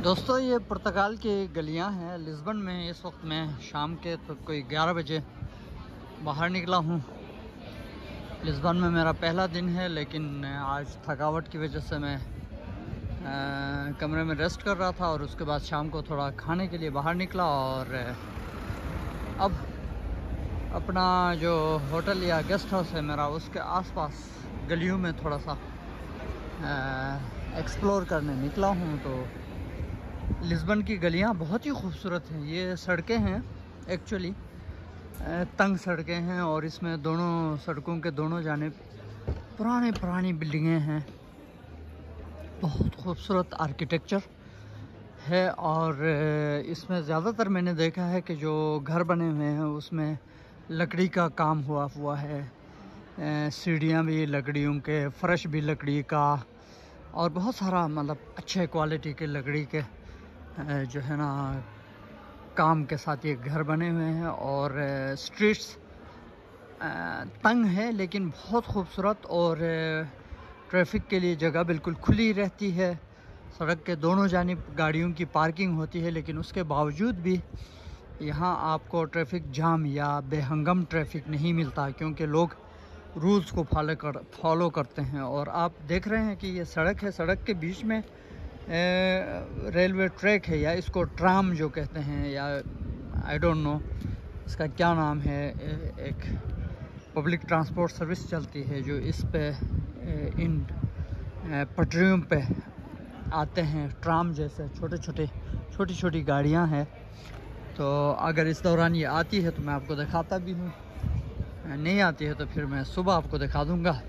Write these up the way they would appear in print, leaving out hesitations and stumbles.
दोस्तों ये पुर्तगाल की गलियां हैं लिस्बन में। इस वक्त मैं शाम के तो कोई 11 बजे बाहर निकला हूँ। लिस्बन में मेरा पहला दिन है, लेकिन आज थकावट की वजह से मैं कमरे में रेस्ट कर रहा था और उसके बाद शाम को थोड़ा खाने के लिए बाहर निकला। और अब अपना जो होटल या गेस्ट हाउस है मेरा, उसके आसपास गलियों में थोड़ा सा एक्सप्लोर करने निकला हूँ। तो लिस्बन की गलियाँ बहुत ही खूबसूरत हैं। ये सड़कें हैं एक्चुअली तंग सड़कें हैं और इसमें दोनों सड़कों के दोनों जानिब पुरानी बिल्डिंगें हैं। बहुत खूबसूरत आर्किटेक्चर है और इसमें ज़्यादातर मैंने देखा है कि जो घर बने हुए हैं उसमें लकड़ी का काम हुआ है। सीढ़ियाँ भी लकड़ियों के, फर्श भी लकड़ी का, और बहुत सारा मतलब अच्छे क्वालिटी के लकड़ी के जो है ना काम के साथ ये घर बने हुए हैं। और स्ट्रीट्स तंग है लेकिन बहुत खूबसूरत, और ट्रैफिक के लिए जगह बिल्कुल खुली रहती है। सड़क के दोनों जानिब गाड़ियों की पार्किंग होती है, लेकिन उसके बावजूद भी यहाँ आपको ट्रैफिक जाम या बेहंगम ट्रैफिक नहीं मिलता, क्योंकि लोग रूल्स को फॉलो करते हैं। और आप देख रहे हैं कि ये सड़क है, सड़क के बीच में रेलवे ट्रैक है, या इसको ट्राम जो कहते हैं, या आई डोंट नो इसका क्या नाम है। एक पब्लिक ट्रांसपोर्ट सर्विस चलती है जो इस पे इन पटरियों पे आते हैं। ट्राम जैसे छोटी छोटी गाड़ियां हैं। तो अगर इस दौरान ये आती है तो मैं आपको दिखाता भी हूँ, नहीं आती है तो फिर मैं सुबह आपको दिखा दूँगा।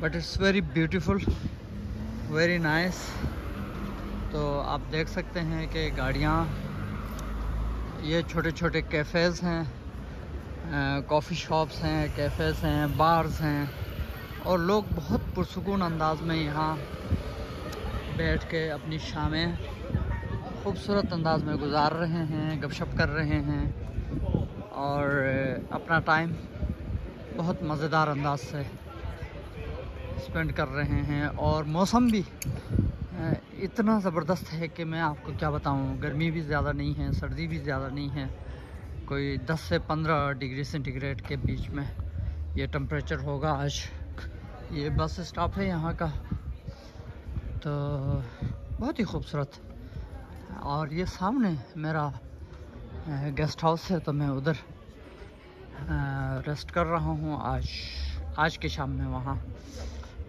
But it's very beautiful, very nice. तो आप देख सकते हैं कि गाड़ियाँ, ये छोटे छोटे कैफ़ेज़ हैं, कॉफ़ी शॉप्स हैं, कैफ़ेज़ हैं, बार्स हैं, और लोग बहुत पुरसुकून अंदाज में यहाँ बैठ के अपनी शामें खूबसूरत अंदाज में गुजार रहे हैं, गपशप कर रहे हैं और अपना टाइम बहुत मज़ेदार अंदाज से स्पेंड कर रहे हैं। और मौसम भी इतना ज़बरदस्त है कि मैं आपको क्या बताऊं। गर्मी भी ज़्यादा नहीं है, सर्दी भी ज़्यादा नहीं है, कोई 10 से 15 डिग्री सेंटीग्रेड के बीच में ये टेम्परेचर होगा आज। ये बस स्टॉप है यहाँ का, तो बहुत ही खूबसूरत। और ये सामने मेरा गेस्ट हाउस है, तो मैं उधर रेस्ट कर रहा हूँ। आज की शाम में वहाँ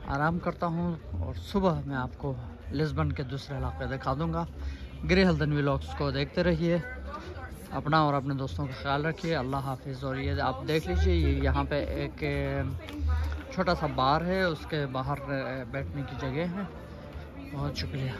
आराम करता हूँ और सुबह मैं आपको लिस्बन के दूसरे इलाके दिखा दूँगा। ग्रे हल्दन व्लॉग्स को देखते रहिए, अपना और अपने दोस्तों का ख्याल रखिए। अल्लाह हाफिज़। और ये आप देख लीजिए, ये यहाँ पे एक छोटा सा बार है, उसके बाहर बैठने की जगह है। बहुत शुक्रिया।